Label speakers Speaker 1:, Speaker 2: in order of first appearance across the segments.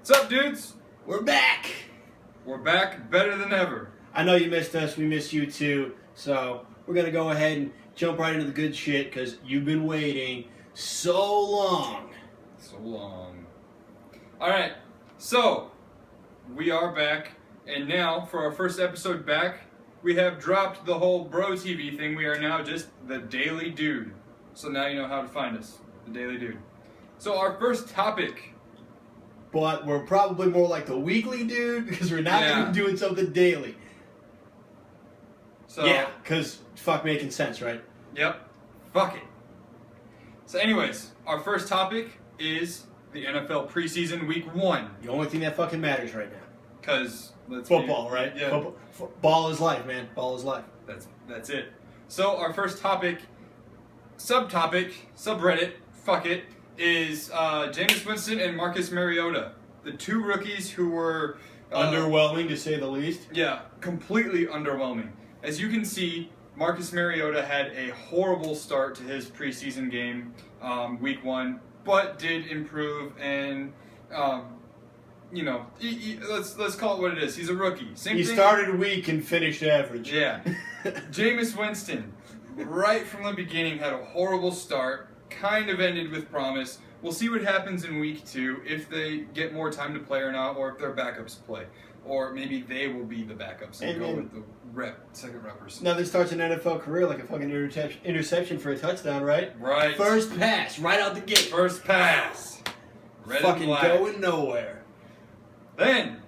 Speaker 1: What's up, dudes?
Speaker 2: We're back!
Speaker 1: We're back better than ever.
Speaker 2: I know you missed us, we missed you too, so we're gonna go ahead and jump right into the good shit because you've been waiting so long.
Speaker 1: Alright, so we are back, and now for our first episode back, we have dropped the whole bro TV thing. We are now just the Daily Dude. So now you know how to find us, the Daily Dude. So our first topic.
Speaker 2: But we're probably more like the weekly dude because we're not gonna be doing something daily.
Speaker 1: So
Speaker 2: yeah, because fuck making sense, right?
Speaker 1: Yep. Fuck it. So anyways, our first topic is the NFL preseason week 1.
Speaker 2: The only thing that fucking matters right now.
Speaker 1: Because
Speaker 2: football, right?
Speaker 1: Yeah.
Speaker 2: Ball is life, man. Ball is life.
Speaker 1: That's it. So our first topic, subreddit, fuck it, is Jameis Winston and Marcus Mariota, the two rookies who were
Speaker 2: underwhelming to say the least.
Speaker 1: Yeah, completely underwhelming. As you can see, Marcus Mariota had a horrible start to his preseason game, week 1, but did improve and, let's call it what it is. He's a rookie. He
Speaker 2: started weak and finished average.
Speaker 1: Yeah. Jameis Winston, right from the beginning, had a horrible start, kind of ended with promise. We'll see what happens in week 2, if they get more time to play or not, or if their backups play. Or maybe they will be the backups and go with the second reppers.
Speaker 2: Now this starts an NFL career like a fucking interception for a touchdown, right?
Speaker 1: Right.
Speaker 2: First pass, right out the gate.
Speaker 1: First pass. Red
Speaker 2: fucking
Speaker 1: and black.
Speaker 2: going nowhere.
Speaker 1: Then,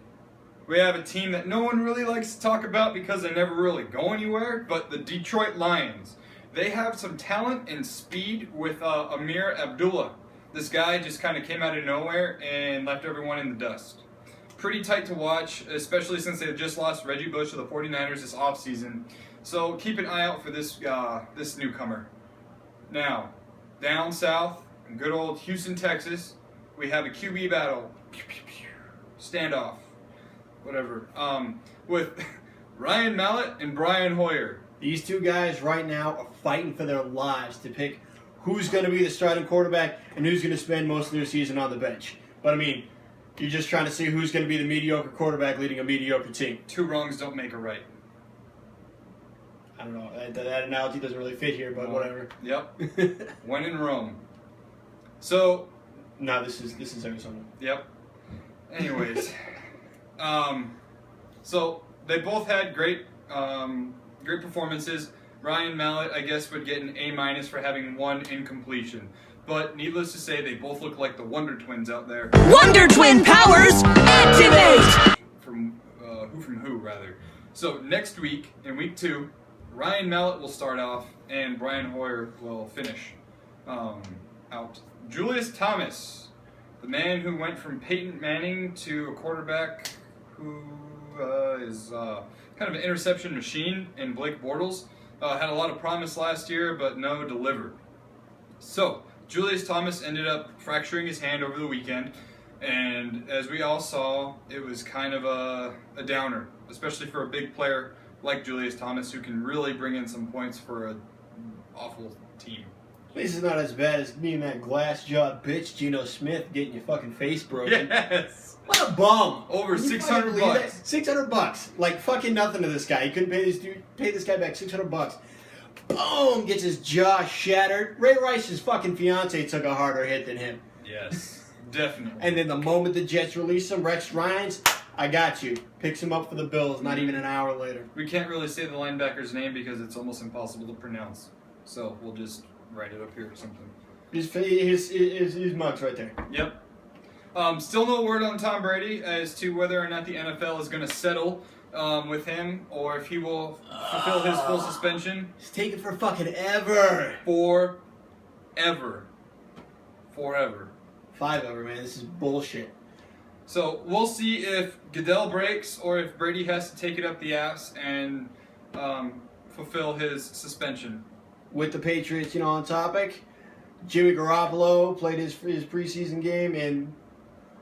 Speaker 1: we have a team that no one really likes to talk about because they never really go anywhere, but the Detroit Lions. They have some talent and speed with Amir Abdullah. This guy just kind of came out of nowhere and left everyone in the dust. Pretty tight to watch, especially since they just lost Reggie Bush to the 49ers this offseason. So keep an eye out for this this newcomer. Now, down south, in good old Houston, Texas, we have a QB battle. Standoff. Whatever. With Ryan Mallett and Brian Hoyer.
Speaker 2: These two guys right now are fighting for their lives to pick who's going to be the starting quarterback and who's going to spend most of their season on the bench. But I mean, you're just trying to see who's going to be the mediocre quarterback leading a mediocre team.
Speaker 1: 2 wrongs don't make a right.
Speaker 2: I don't know. That analogy doesn't really fit here, but whatever.
Speaker 1: Yep. When in Rome. So.
Speaker 2: No, this is Arizona.
Speaker 1: Yep. Anyways. So they both had great performances. Ryan Mallett, I guess, would get an A- for having 1 incompletion. But needless to say, they both look like the Wonder Twins out there.
Speaker 3: Wonder Twin powers activate!
Speaker 1: From who, rather. So next week, in week 2, Ryan Mallett will start off, and Brian Hoyer will finish out. Julius Thomas, the man who went from Peyton Manning to a quarterback who is kind of an interception machine in Blake Bortles. Had a lot of promise last year, but no delivered. So, Julius Thomas ended up fracturing his hand over the weekend, and as we all saw, it was kind of a downer, especially for a big player like Julius Thomas, who can really bring in some points for an awful team.
Speaker 2: This is not as bad as me and that glass-jawed bitch Geno Smith getting your fucking face broken.
Speaker 1: Yes!
Speaker 2: What a bum!
Speaker 1: Over $600 bucks.
Speaker 2: $600, like fucking nothing to this guy. He couldn't pay this guy back $600. Boom! Gets his jaw shattered. Ray Rice's fucking fiance took a harder hit than him.
Speaker 1: Yes, definitely.
Speaker 2: And then the moment the Jets release him, Rex Ryan's, I got you. Picks him up for the Bills. Not even an hour later.
Speaker 1: We can't really say the linebacker's name because it's almost impossible to pronounce. So we'll just write it up here or something.
Speaker 2: His mug's right there.
Speaker 1: Yep. Still no word on Tom Brady as to whether or not the NFL is going to settle with him or if he will fulfill his full suspension.
Speaker 2: He's taking for fucking ever.
Speaker 1: Forever.
Speaker 2: 5 ever, man. This is bullshit.
Speaker 1: So we'll see if Goodell breaks or if Brady has to take it up the ass and fulfill his suspension.
Speaker 2: With the Patriots, on topic, Jimmy Garoppolo played his preseason game and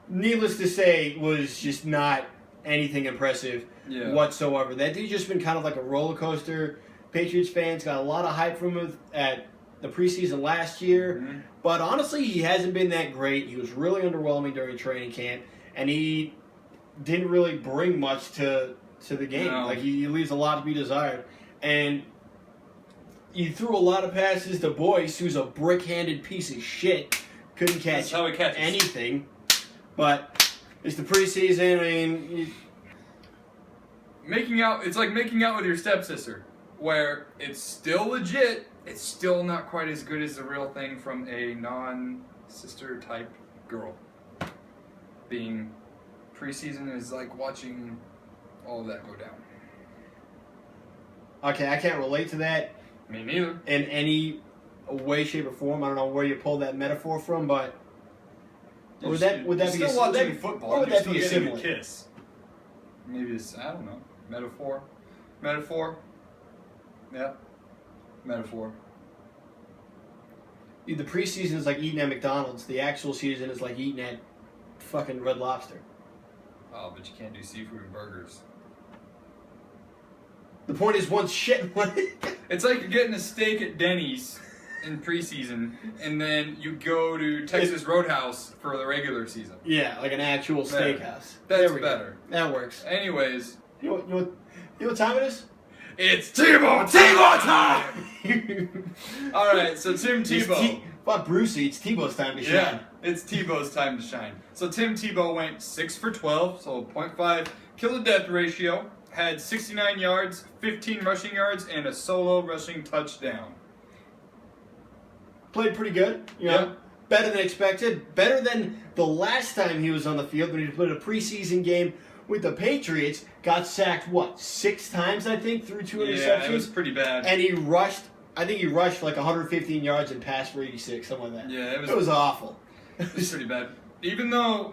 Speaker 2: needless to say, was just not anything impressive whatsoever. That dude's just been kind of like a roller coaster. Patriots fans got a lot of hype from him at the preseason last year.
Speaker 1: Mm-hmm.
Speaker 2: But honestly, he hasn't been that great. He was really underwhelming during training camp, and he didn't really bring much to the game.
Speaker 1: No.
Speaker 2: Like, he leaves a lot to be desired. And he threw a lot of passes to Boyce, who's a brick-handed piece of shit. Couldn't catch
Speaker 1: That's how he catches.
Speaker 2: anything. But it's the preseason. I mean,
Speaker 1: it's like making out with your stepsister, where it's still legit. It's still not quite as good as the real thing from a non-sister type girl. Being preseason is like watching all of that go down.
Speaker 2: okay, I can't relate to that
Speaker 1: Me neither.
Speaker 2: in any way, shape, or form. I don't know where you pulled that metaphor from, but would that be
Speaker 1: still
Speaker 2: a,
Speaker 1: watching
Speaker 2: that,
Speaker 1: football?
Speaker 2: or would
Speaker 1: You're
Speaker 2: that
Speaker 1: still
Speaker 2: be a
Speaker 1: getting
Speaker 2: similar?
Speaker 1: kiss? Maybe it's, I don't know, metaphor. Yeah, metaphor.
Speaker 2: The preseason is like eating at McDonald's. The actual season is like eating at fucking Red Lobster.
Speaker 1: Oh, but you can't do seafood and burgers.
Speaker 2: The point is, once shit.
Speaker 1: It's like you're getting a steak at Denny's in preseason, and then you go to Texas Roadhouse for the regular season.
Speaker 2: Yeah, like an actual
Speaker 1: Better.
Speaker 2: steakhouse.
Speaker 1: That's
Speaker 2: There we go.
Speaker 1: better.
Speaker 2: That works.
Speaker 1: Anyways,
Speaker 2: You know what time it is?
Speaker 1: it's Tebow time! Alright, so Tim Tebow.
Speaker 2: Fuck Brucey, it's Tebow's time to shine.
Speaker 1: Yeah, it's Tebow's time to shine. So Tim Tebow went 6 for 12, so 0.5 kill-to-death ratio, had 69 yards, 15 rushing yards, and a solo rushing touchdown.
Speaker 2: Played pretty good. You know,
Speaker 1: Yeah.
Speaker 2: better than expected. Better than the last time he was on the field when he played a preseason game with the Patriots. Got sacked, 6 times, I think, through 2 interceptions?
Speaker 1: Yeah, it was pretty bad.
Speaker 2: And he rushed, I think he rushed like 115 yards and passed for 86, something like that.
Speaker 1: Yeah,
Speaker 2: It was awful.
Speaker 1: It was pretty bad. Even though,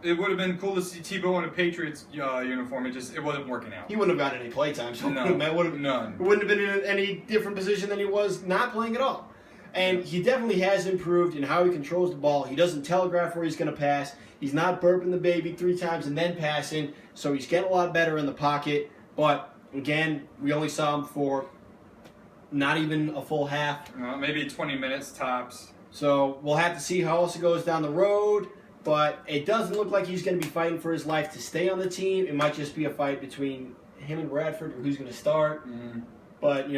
Speaker 1: it would have been cool to see Tebow in a Patriots uniform, it wasn't working out.
Speaker 2: He wouldn't have gotten any play time, so
Speaker 1: No,
Speaker 2: it
Speaker 1: none.
Speaker 2: wouldn't have been in any different position than he was not playing at all. And he definitely has improved in how he controls the ball. He doesn't telegraph where he's going to pass. He's not burping the baby 3 times and then passing, so he's getting a lot better in the pocket. But, again, we only saw him for not even a full half.
Speaker 1: Maybe 20 minutes tops.
Speaker 2: So we'll have to see how else it goes down the road. But it doesn't look like he's going to be fighting for his life to stay on the team. It might just be a fight between him and Bradford or who's going to start. But,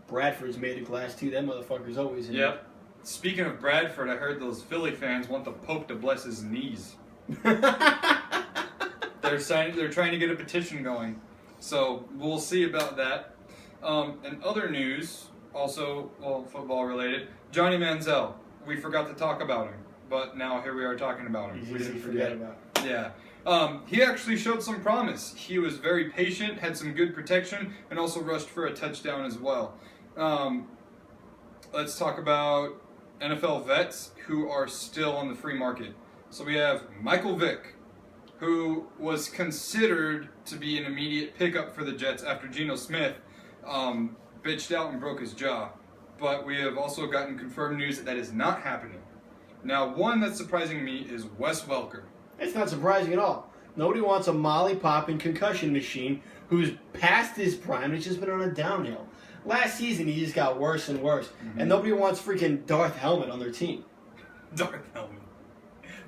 Speaker 2: Bradford's made of glass too. That motherfucker's always in.
Speaker 1: Yep. Speaking of Bradford, I heard those Philly fans want the Pope to bless his knees. They're trying to get a petition going. So we'll see about that. And other news, also, football related, Johnny Manziel. We forgot to talk about him, but now here we are talking about him. We didn't forget
Speaker 2: about.
Speaker 1: Yeah. He actually showed some promise. He was very patient, had some good protection, and also rushed for a touchdown as well. Let's talk about NFL vets who are still on the free market. So we have Michael Vick, who was considered to be an immediate pickup for the Jets after Geno Smith bitched out and broke his jaw. But we have also gotten confirmed news that is not happening. Now, one that's surprising me is Wes Welker.
Speaker 2: It's not surprising at all. Nobody wants a molly-popping concussion machine who's past his prime and it's just been on a downhill. Last season, he just got worse and worse. And nobody wants freaking Darth Helmet on their team.
Speaker 1: Darth Helmet.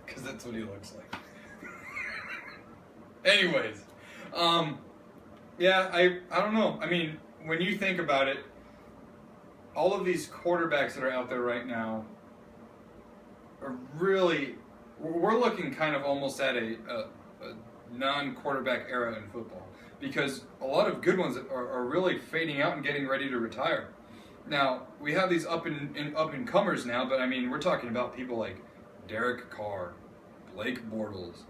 Speaker 1: Because that's what he looks like. Anyways. Yeah, I don't know. I mean, when you think about it, all of these quarterbacks that are out there right now are really... We're looking kind of almost at a non-quarterback era in football because a lot of good ones are really fading out and getting ready to retire. Now, we have these up-and-comers now, but I mean, we're talking about people like Derek Carr, Blake Bortles,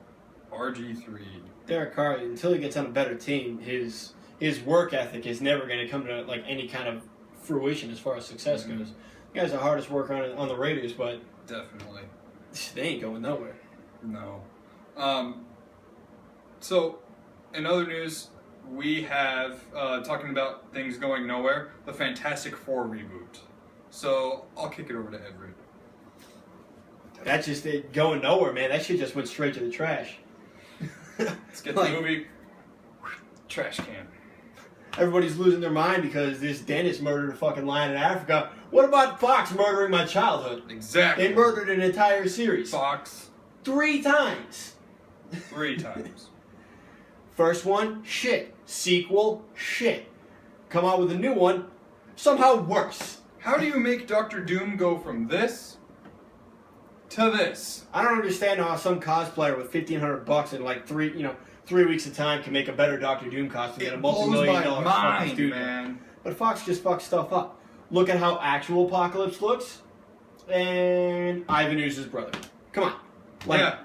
Speaker 1: RG3. Derek
Speaker 2: Carr, until he gets on a better team, his work ethic is never going to come to like any kind of fruition as far as success goes. The guy's the hardest worker on the Raiders, but
Speaker 1: definitely.
Speaker 2: They ain't going nowhere.
Speaker 1: No. So, in other news, we have, talking about things going nowhere, the Fantastic Four reboot. So, I'll kick it over to Everett.
Speaker 2: That's just it going nowhere, man. That shit just went straight to the trash.
Speaker 1: Let's get the movie. Trash can.
Speaker 2: everybody's losing their mind because this dentist murdered a fucking lion in Africa. What about Fox murdering my childhood?
Speaker 1: Exactly.
Speaker 2: They murdered an entire series.
Speaker 1: Fox.
Speaker 2: 3 times.
Speaker 1: 3 times.
Speaker 2: First one, shit. Sequel, shit. Come out with a new one, somehow worse.
Speaker 1: How do you make Doctor Doom go from this to this?
Speaker 2: I don't understand how some cosplayer with $1,500 in like 3 weeks of time can make a better Doctor Doom costume than a multi-million-dollar fucking studio.
Speaker 1: Man.
Speaker 2: But Fox just fucks stuff up. Look at how actual Apocalypse looks, and Ivan Ooze's brother. Come on.
Speaker 1: Yeah.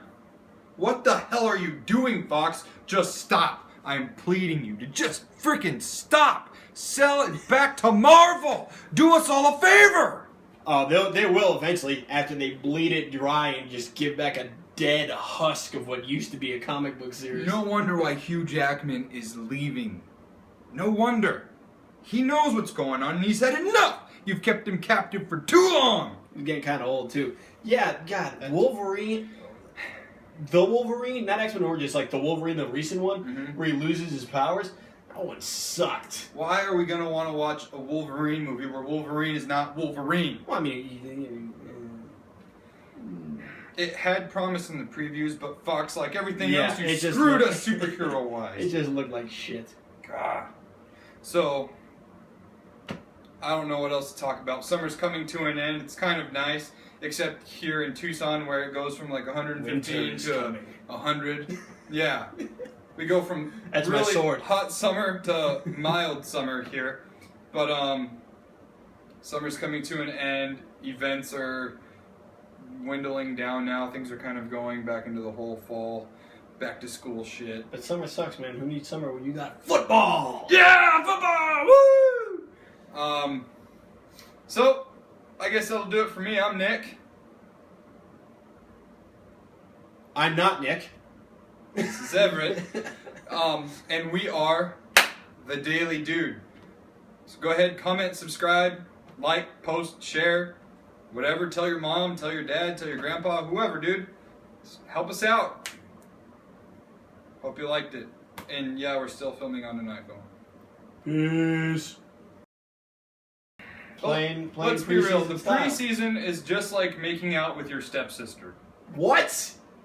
Speaker 1: What the hell are you doing, Fox? Just stop. I'm pleading you to just freaking stop. Sell it back to Marvel. Do us all a favor.
Speaker 2: Oh, they will eventually after they bleed it dry and just give back a dead husk of what used to be a comic book series.
Speaker 1: No wonder why Hugh Jackman is leaving. No wonder. He knows what's going on and he said enough. You've kept him captive for too long.
Speaker 2: He's getting kind of old too. Yeah, God, Wolverine. The Wolverine, not X-Men Origins, like the Wolverine, the recent one, where he loses his powers. That one sucked.
Speaker 1: Why are we going to want to watch a Wolverine movie where Wolverine is not Wolverine?
Speaker 2: Well, I mean...
Speaker 1: It had promise in the previews, but Fox, like everything else, you
Speaker 2: it
Speaker 1: screwed us superhero-wise.
Speaker 2: It just looked like shit.
Speaker 1: God. So, I don't know what else to talk about. Summer's coming to an end. It's kind of nice, except here in Tucson where it goes from like 115 to 100. Yeah. We go from
Speaker 2: That's
Speaker 1: really
Speaker 2: my sword.
Speaker 1: hot summer to mild summer here. But summer's coming to an end. Events are dwindling down now. Things are kind of going back into the whole fall, back to school shit.
Speaker 2: But summer sucks, man. Who needs summer when you got football?
Speaker 1: Yeah, football! Woo! So, I guess that'll do it for me. I'm Nick.
Speaker 2: I'm not Nick.
Speaker 1: This is Everett. And we are The Daily Dude. So go ahead, comment, subscribe, like, post, share, whatever. Tell your mom, tell your dad, tell your grandpa, whoever, dude. Just help us out. Hope you liked it. And yeah, we're still filming on an iPhone.
Speaker 2: Peace.
Speaker 1: Let's be real. The preseason is just like making out with your stepsister.
Speaker 2: What?